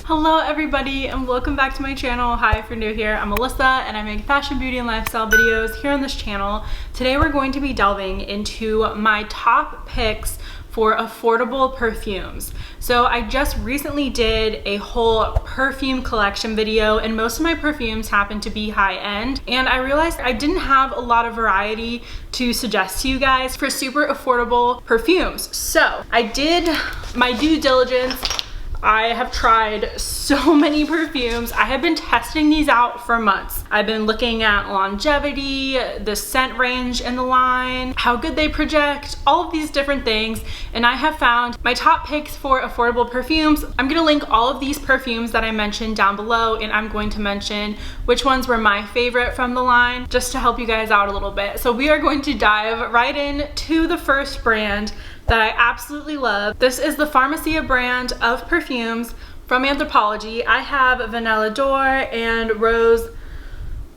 Hello everybody and welcome back to my channel. Hi, if you're new here, I'm Alyssa and I make fashion, beauty, and lifestyle videos here on this channel. Today we're going to be delving into my top picks for affordable perfumes. So I just recently did a whole perfume collection video and most of my perfumes happen to be high-end, and I realized I didn't have a lot of variety to suggest to you guys for super affordable perfumes. So I did my due diligence. I have tried so many perfumes. I have been testing these out for months. I've been looking at longevity, the scent range in the line, how good they project, all of these different things, and I have found my top picks for affordable perfumes. I'm gonna link all of these perfumes that I mentioned down below, and I'm going to mention which ones were my favorite from the line, just to help you guys out a little bit. So we are going to dive right into the first brand that I absolutely love. This is the Pharmaceut brand of perfumes from Anthropologie. I have Vanilla d'Or and Rose.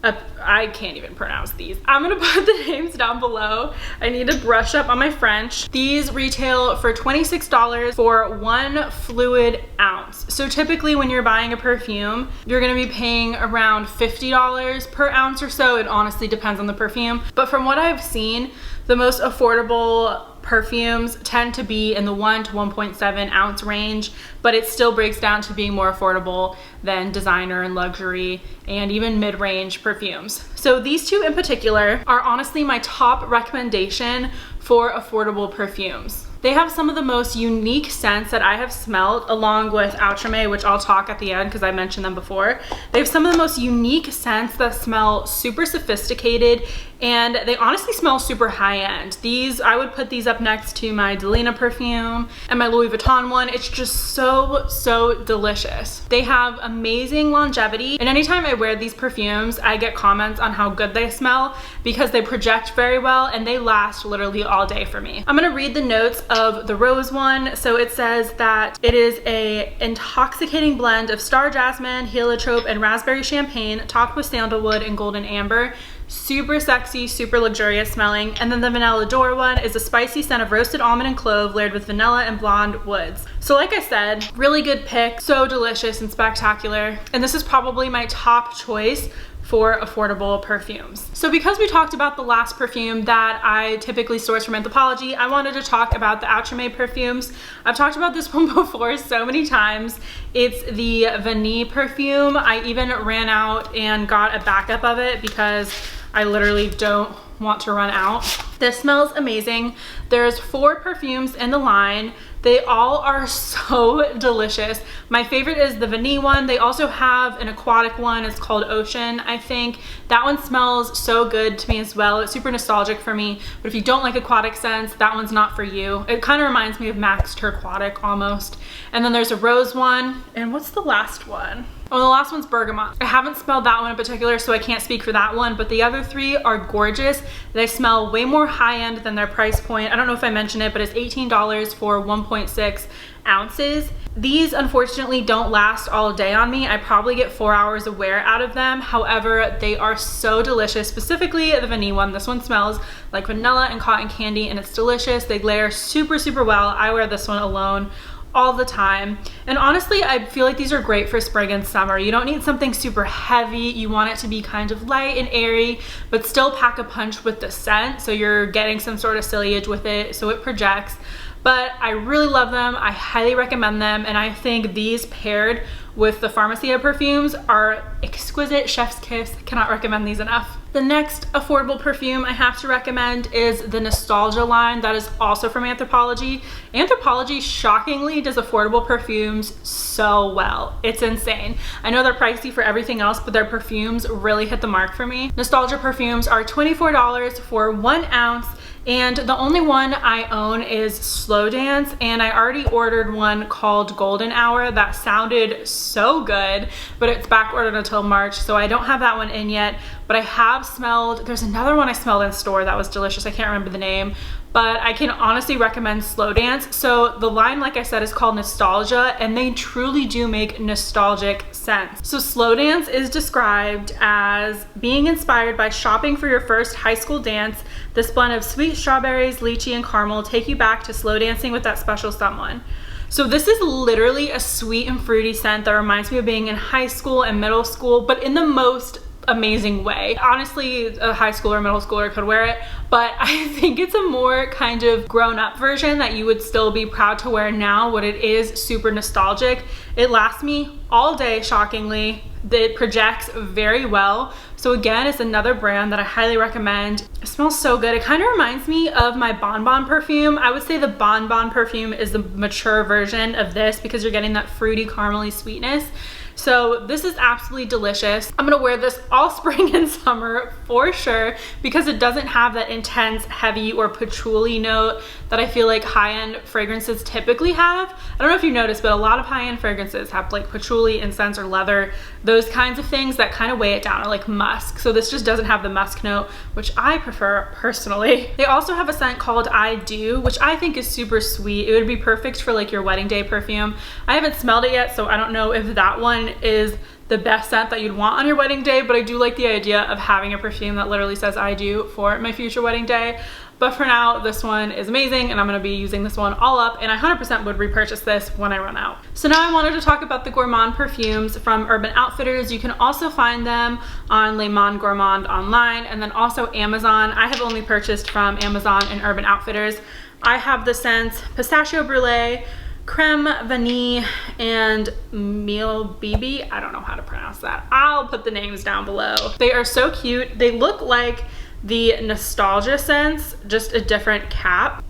I can't even pronounce these. I'm gonna put the names down below. I need to brush up on my French. These retail for $26 for 1 fluid ounce. So typically when you're buying a perfume, you're gonna be paying around $50 per ounce or so. It honestly depends on the perfume. But from what I've seen, the most affordable perfumes tend to be in the 1 to 1.7 ounce range, but it still breaks down to being more affordable than designer and luxury and even mid-range perfumes. So these two in particular are honestly my top recommendation for affordable perfumes. They have some of the most unique scents that I have smelled, along with Outremer, which I'll talk at the end because I mentioned them before. They have some of the most unique scents that smell super sophisticated, and they honestly smell super high-end. These, I would put these up next to my Delina perfume and my Louis Vuitton one. It's just so delicious. They have amazing longevity, and anytime I wear these perfumes, I get comments on how good they smell because they project very well and they last literally all day for me. I'm gonna read the notes of the Rose one. So it says that it is a intoxicating blend of star jasmine, heliotrope, and raspberry champagne, topped with sandalwood and golden amber. Super sexy, super luxurious smelling. And then the Vanilla d'Or one is a spicy scent of roasted almond and clove layered with vanilla and blonde woods. So like I said, really good pick, so delicious and spectacular. And this is probably my top choice for affordable perfumes. So because we talked about the last perfume that I typically source from Anthropologie, I wanted to talk about the Outremer perfumes. I've talked about this one before so many times. It's the Vanille perfume. I even ran out and got a backup of it because I literally don't want to run out. This smells amazing. There's 4 perfumes in the line. They all are so delicious. My favorite is the Vanille one. They also have an aquatic one. It's called Ocean, I think. That one smells so good to me as well. It's super nostalgic for me. But if you don't like aquatic scents, that one's not for you. It kind of reminds me of Max Turquatic almost. And then there's a Rose one. And what's the last one? Oh, the last one's Bergamot. I haven't smelled that one in particular, so I can't speak for that one, but the other 3 are gorgeous. They smell way more high-end than their price point. I don't know if I mentioned it, but it's $18 for 1.6 ounces. These unfortunately don't last all day on me. I probably get 4 hours of wear out of them. However, they are so delicious, specifically the Vanille one. This one smells like vanilla and cotton candy, and it's delicious. They layer super well. I wear this one alone all the time. And honestly, I feel like these are great for spring and summer. You don't need something super heavy. You want it to be kind of light and airy, but still pack a punch with the scent. So you're getting some sort of sillage with it, so it projects. But I really love them. I highly recommend them. And I think these paired with the Pharmaceut perfumes are exquisite. Chef's kiss. Cannot recommend these enough. The next affordable perfume I have to recommend is the Nostalgia line that is also from Anthropologie. Anthropologie shockingly does affordable perfumes so well. It's insane. I know they're pricey for everything else, but their perfumes really hit the mark for me. Nostalgia perfumes are $24 for 1 ounce. And the only one I own is Slow Dance, and I already ordered one called Golden Hour that sounded so good, but it's back ordered until March, so I don't have that one in yet. But I have smelled, there's another one I smelled in store that was delicious. I can't remember the name, but I can honestly recommend Slow Dance. So the line, like I said, is called Nostalgia, and they truly do make nostalgic sense. So Slow Dance is described as being inspired by shopping for your first high school dance, This blend of sweet strawberries, lychee, and caramel take you back to slow dancing with that special someone. So this is literally a sweet and fruity scent that reminds me of being in high school and middle school, but in the most amazing way. Honestly, a high schooler or middle schooler could wear it, but I think it's a more kind of grown-up version that you would still be proud to wear now, but it is super nostalgic. It lasts me all day, shockingly. It projects very well. So again, it's another brand that I highly recommend. It smells so good. It kind of reminds me of my Bon Bon perfume. I would say the Bon Bon perfume is the mature version of this because you're getting that fruity, caramely sweetness. So this is absolutely delicious. I'm gonna wear this all spring and summer for sure because it doesn't have that intense, heavy, or patchouli note that I feel like high-end fragrances typically have. I don't know if you noticed, but a lot of high-end fragrances have like patchouli, incense, or leather, those kinds of things that kind of weigh it down, or like musk. So this just doesn't have the musk note, which I prefer personally. They also have a scent called I Do, which I think is super sweet. It would be perfect for like your wedding day perfume. I haven't smelled it yet, so I don't know if that one is the best scent that you'd want on your wedding day, but I do like the idea of having a perfume that literally says I do for my future wedding day. But for now, this one is amazing and I'm gonna be using this one all up, and I 100% would repurchase this when I run out. So now I wanted to talk about the Gourmand perfumes from Urban Outfitters. You can also find them on Le Monde Gourmand online, and then also Amazon. I have only purchased from Amazon and Urban Outfitters. I have the scents Pistachio Brulee, Creme Vanille, and Mille Bibi. I don't know how to pronounce that. I'll put the names down below. They are so cute. They look like the Nostalgia scents, just a different cap.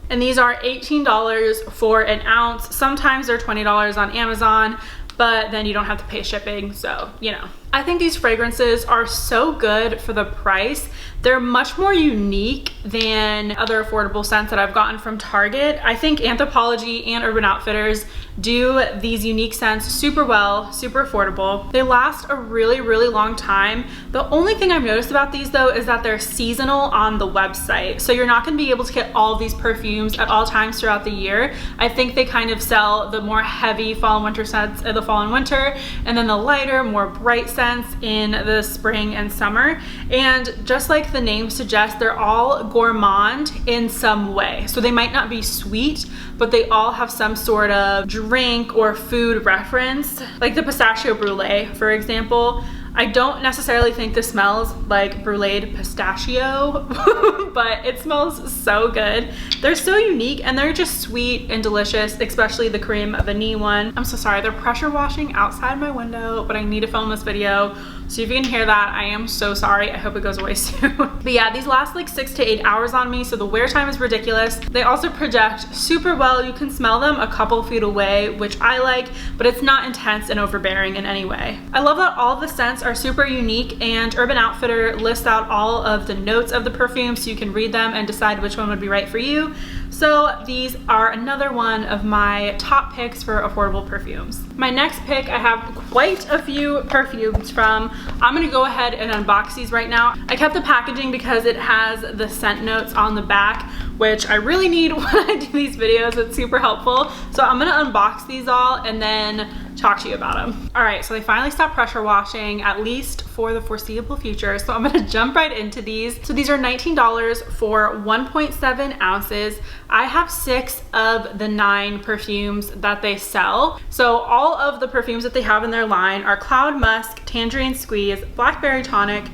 And these are $18 for an ounce. Sometimes they're $20 on Amazon, but then you don't have to pay shipping, so you know. I think these fragrances are so good for the price. They're much more unique than other affordable scents that I've gotten from Target. I think Anthropologie and Urban Outfitters do these unique scents super well, super affordable. They last a really, really long time. The only thing I've noticed about these though is that they're seasonal on the website. So you're not gonna be able to get all of these perfumes at all times throughout the year. I think they kind of sell the more heavy fall and winter scents in the fall and winter, and then the lighter, more bright scents in the spring and summer. And just like the name suggests, they're all gourmand in some way. So they might not be sweet, but they all have some sort of drink or food reference. Like the Pistachio Brulee, for example. I don't necessarily think this smells like bruleed pistachio, but it smells so good. They're so unique and they're just sweet and delicious, especially the Creme Vanille one. I'm so sorry, they're pressure washing outside my window, but I need to film this video. So if you can hear that, I am so sorry. I hope it goes away soon. But yeah, these last like 6 to 8 hours on me, so the wear time is ridiculous. They also project super well. You can smell them a couple feet away, which I like, but it's not intense and overbearing in any way. I love that all of the scents are super unique, and Urban Outfitter lists out all of the notes of the perfume so you can read them and decide which one would be right for you. So these are another one of my top picks for affordable perfumes. My next pick, I have quite a few perfumes from. I'm gonna go ahead and unbox these right now. I kept the packaging because it has the scent notes on the back, which I really need when I do these videos. It's super helpful. So I'm gonna unbox these all and then talk to you about them. All right, so they finally stopped pressure washing, at least for the foreseeable future. So I'm gonna jump right into these. So these are $19 for 1.7 ounces. I have 6 of the 9 perfumes that they sell. So all of the perfumes that they have in their line are Cloud Musk, Tangerine Squeeze, Blackberry Tonic,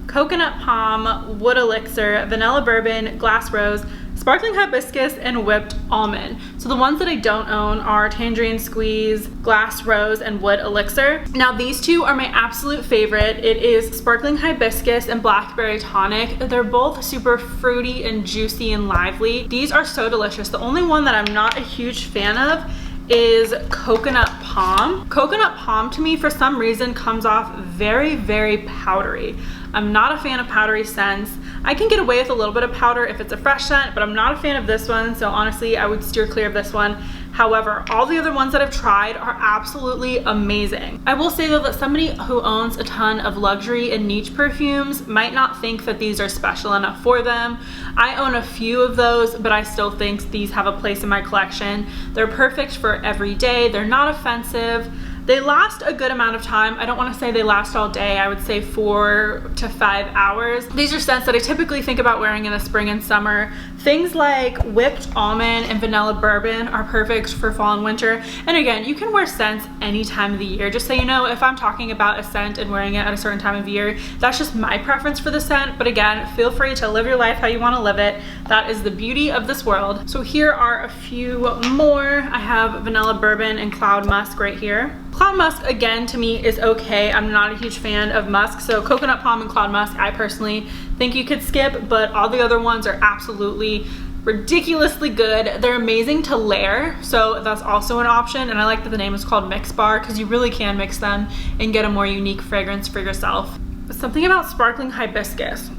Coconut Palm, Wood Elixir, Vanilla Bourbon, Glass Rose, Sparkling Hibiscus, and Whipped Almond. So the ones that I don't own are Tangerine Squeeze, Glass Rose, and Wood Elixir. Now these two are my absolute favorite. It is Sparkling Hibiscus and Blackberry Tonic. They're both super fruity and juicy and lively. These are so delicious. The only one that I'm not a huge fan of is Coconut Palm. Coconut Palm to me for some reason comes off very, very powdery. I'm not a fan of powdery scents. I can get away with a little bit of powder if it's a fresh scent, but I'm not a fan of this one, so honestly I would steer clear of this one. However, all the other ones that I've tried are absolutely amazing. I will say though that somebody who owns a ton of luxury and niche perfumes might not think that these are special enough for them. I own a few of those, but I still think these have a place in my collection. They're perfect for every day. They're not offensive. They last a good amount of time. I don't want to say they last all day. I would say 4 to 5 hours. These are scents that I typically think about wearing in the spring and summer. Things like whipped almond and vanilla bourbon are perfect for fall and winter. And again, you can wear scents any time of the year. Just so you know, if I'm talking about a scent and wearing it at a certain time of year, that's just my preference for the scent. But again, feel free to live your life how you want to live it. That is the beauty of this world. So here are a few more. I have vanilla bourbon and cloud musk right here. Cloud musk, again, to me is okay. I'm not a huge fan of musk, so coconut palm and cloud musk I personally think you could skip, but all the other ones are absolutely ridiculously good. They're amazing to layer, so that's also an option, and I like that the name is called Mix Bar because you really can mix them and get a more unique fragrance for yourself. Something about sparkling hibiscus.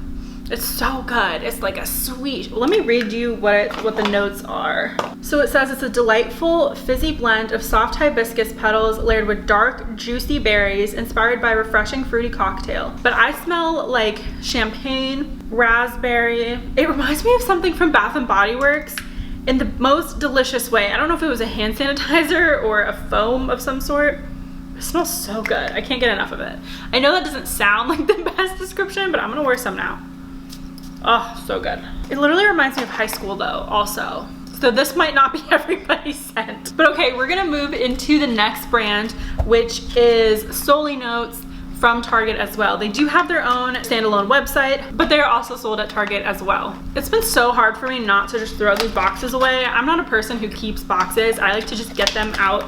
It's so good. It's like a sweet, let me read you what the notes are. So it says it's a delightful fizzy blend of soft hibiscus petals layered with dark juicy berries inspired by a refreshing fruity cocktail. But I smell like champagne, raspberry. It reminds me of something from Bath and Body Works in the most delicious way. I don't know if it was a hand sanitizer or a foam of some sort. It smells so good. I can't get enough of it. I know that doesn't sound like the best description, but I'm gonna wear some now. Oh, so good. It literally reminds me of high school though, also. So this might not be everybody's scent. But okay, we're gonna move into the next brand, which is Soleil Notes from Target as well. They do have their own standalone website, but they're also sold at Target as well. It's been so hard for me not to just throw these boxes away. I'm not a person who keeps boxes. I like to just get them out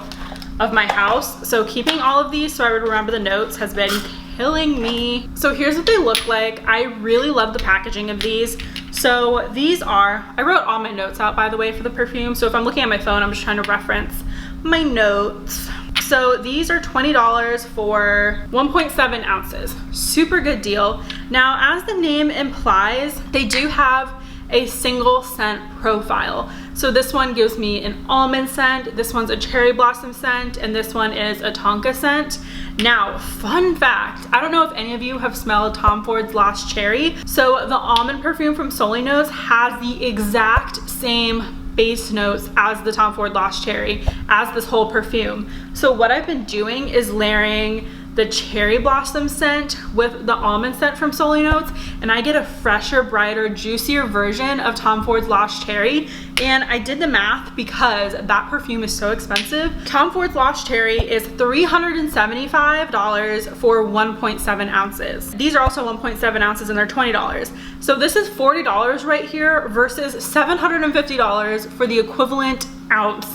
of my house. So keeping all of these so I would remember the notes has been killing me. So here's what they look like. I really love the packaging of these. So these are, I wrote all my notes out by the way for the perfume. So if I'm looking at my phone, I'm just trying to reference my notes. So these are $20 for 1.7 ounces. Super good deal. Now, as the name implies, they do have a single scent profile. So this one gives me an almond scent, this one's a cherry blossom scent, and this one is a tonka scent. Now, fun fact, I don't know if any of you have smelled Tom Ford's Lost Cherry. So the almond perfume from Soleil Notes has the exact same base notes as the Tom Ford Lost Cherry, as this whole perfume. So what I've been doing is layering the cherry blossom scent with the almond scent from Soleil Notes, and I get a fresher, brighter, juicier version of Tom Ford's Lost Cherry. And I did the math because that perfume is so expensive. Tom Ford's Lost Cherry is $375 for 1.7 ounces. These are also 1.7 ounces and they're $20. So this is $40 right here versus $750 for the equivalent ounce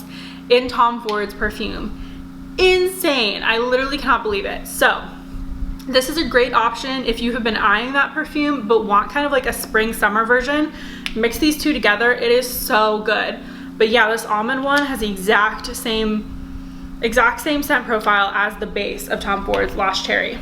in Tom Ford's perfume. Insane. I literally cannot believe it. So this is a great option if you have been eyeing that perfume but want kind of like a spring summer version. Mix these two together. It is so good. But yeah, this almond one has the exact same scent profile as the base of Tom Ford's Lost Cherry.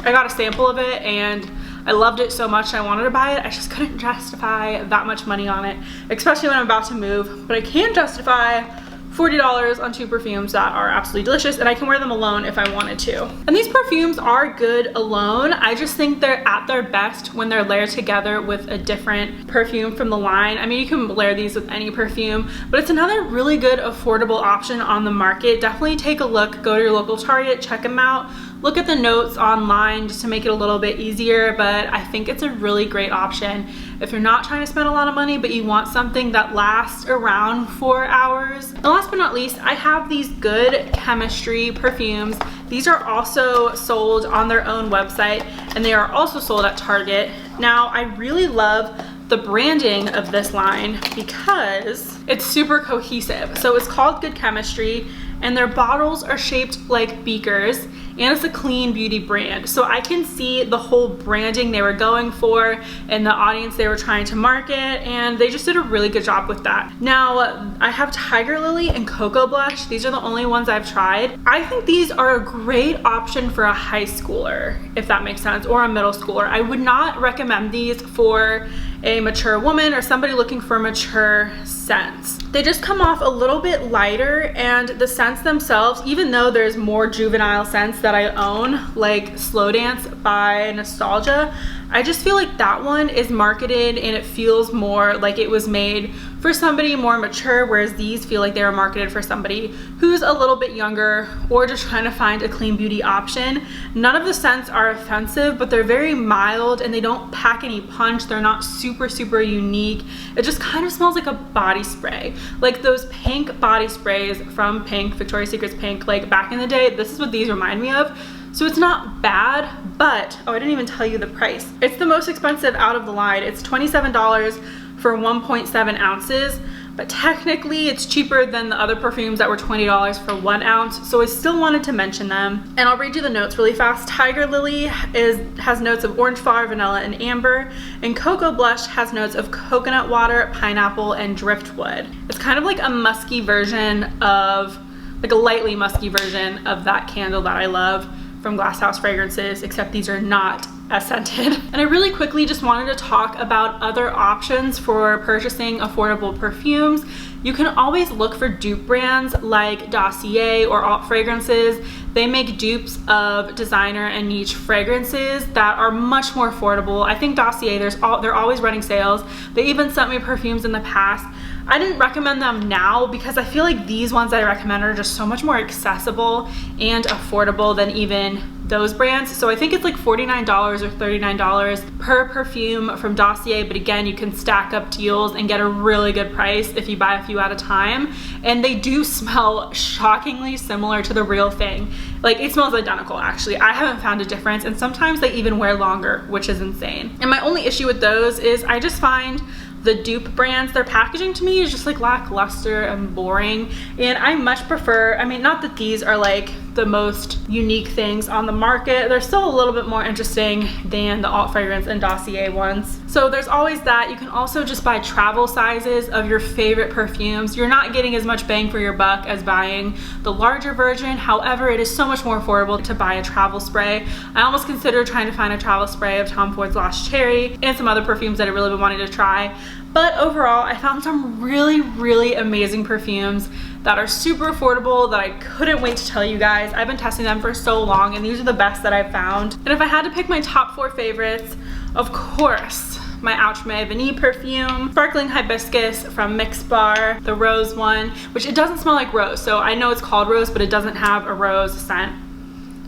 I got a sample of it and I loved it so much I wanted to buy it. I just couldn't justify that much money on it, especially when I'm about to move. But I can justify $40 on two perfumes that are absolutely delicious, and I can wear them alone if I wanted to. And these perfumes are good alone. I just think they're at their best when they're layered together with a different perfume from the line. I mean, you can layer these with any perfume, but it's another really good affordable option on the market. Definitely take a look, go to your local Target, check them out. Look at the notes online just to make it a little bit easier, but I think it's a really great option if you're not trying to spend a lot of money but you want something that lasts around 4 hours. And last but not least, I have these Good Chemistry perfumes. These are also sold on their own website and they are also sold at Target. Now, I really love the branding of this line because it's super cohesive. So it's called Good Chemistry and their bottles are shaped like beakers, and it's a clean beauty brand. So I can see the whole branding they were going for and the audience they were trying to market, and they just did a really good job with that. Now, I have Tiger Lily and Cocoa Blush. These are the only ones I've tried. I think these are a great option for a high schooler, if that makes sense, or a middle schooler. I would not recommend these for a mature woman or somebody looking for mature scents. They just come off a little bit lighter, and the scents themselves, even though there's more juvenile scents that I own, like Slow Dance by Nostalgia, I just feel like that one is marketed and it feels more like it was made for somebody more mature, whereas these feel like they were marketed for somebody who's a little bit younger or just trying to find a clean beauty option. None of the scents are offensive, but they're very mild and they don't pack any punch. They're not super unique. It just kind of smells like a body spray, like those pink body sprays from Pink, Victoria's Secret's Pink, like back in the day. This is what these remind me of. So it's not bad, but, oh, I didn't even tell you the price. It's the most expensive out of the line. It's $27 for 1.7 ounces, but technically it's cheaper than the other perfumes that were $20 for 1 ounce. So I still wanted to mention them. And I'll read you the notes really fast. Tiger Lily has notes of orange flower, vanilla, and amber. And Cocoa Blush has notes of coconut water, pineapple, and driftwood. It's kind of like a musky version of, like a lightly musky version of that candle that I love from Glass House Fragrances, except these are not as scented. And I really quickly just wanted to talk about other options for purchasing affordable perfumes. You can always look for dupe brands like Dossier or Alt Fragrances. They make dupes of designer and niche fragrances that are much more affordable. I think Dossier, they're always running sales. They even sent me perfumes in the past. I didn't recommend them now because I feel like these ones that I recommend are just so much more accessible and affordable than even those brands. So I think it's like $49 or $39 per perfume from Dossier, but again, you can stack up deals and get a really good price if you buy a few at a time. And they do smell shockingly similar to the real thing. Like, it smells identical, actually. I haven't found a difference, and sometimes they even wear longer, which is insane. And my only issue with those is I just find the dupe brands, their packaging to me is just like lackluster and boring. And I much prefer, I mean, not that these are like the most unique things on the market. They're still a little bit more interesting than the Alt Fragrance and Dossier ones. So there's always that. You can also just buy travel sizes of your favorite perfumes. You're not getting as much bang for your buck as buying the larger version. However, it is so much more affordable to buy a travel spray. I almost considered trying to find a travel spray of Tom Ford's Lost Cherry and some other perfumes that I really been wanting to try. But overall, I found some really amazing perfumes that are super affordable that I couldn't wait to tell you guys. I've been testing them for so long, and these are the best that I've found. And if I had to pick my top 4 favorites, of course, my Outremer Vanille perfume, Sparkling Hibiscus from Mix Bar, the rose one, which it doesn't smell like rose. So I know it's called rose, but it doesn't have a rose scent.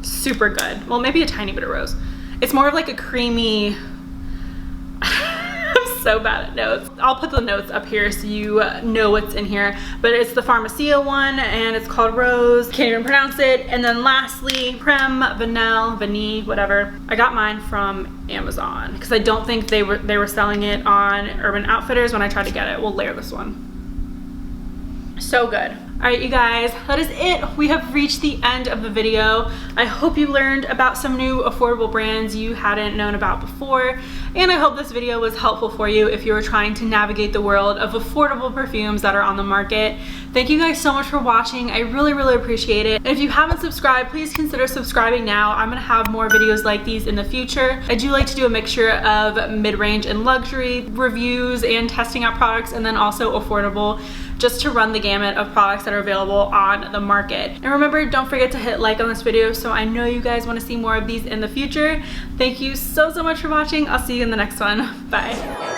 Super good. Well, maybe a tiny bit of rose. It's more of like a creamy, so bad at notes. I'll put the notes up here so you know what's in here, but it's the Pharmacia one and it's called Rose. Can't even pronounce it. And then lastly, Creme Vanille, whatever. I got mine from Amazon because I don't think they were selling it on Urban Outfitters when I tried to get it. We'll layer this one. So good. All right, you guys, that is it. We have reached the end of the video. I hope you learned about some new affordable brands you hadn't known about before. And I hope this video was helpful for you if you were trying to navigate the world of affordable perfumes that are on the market. Thank you guys so much for watching. I really appreciate it. And if you haven't subscribed, please consider subscribing now. I'm gonna have more videos like these in the future. I do like to do a mixture of mid-range and luxury reviews and testing out products, and then also affordable, just to run the gamut of products that are available on the market. And remember, don't forget to hit like on this video so I know you guys want to see more of these in the future. Thank you so much for watching. I'll see you in the next one. Bye.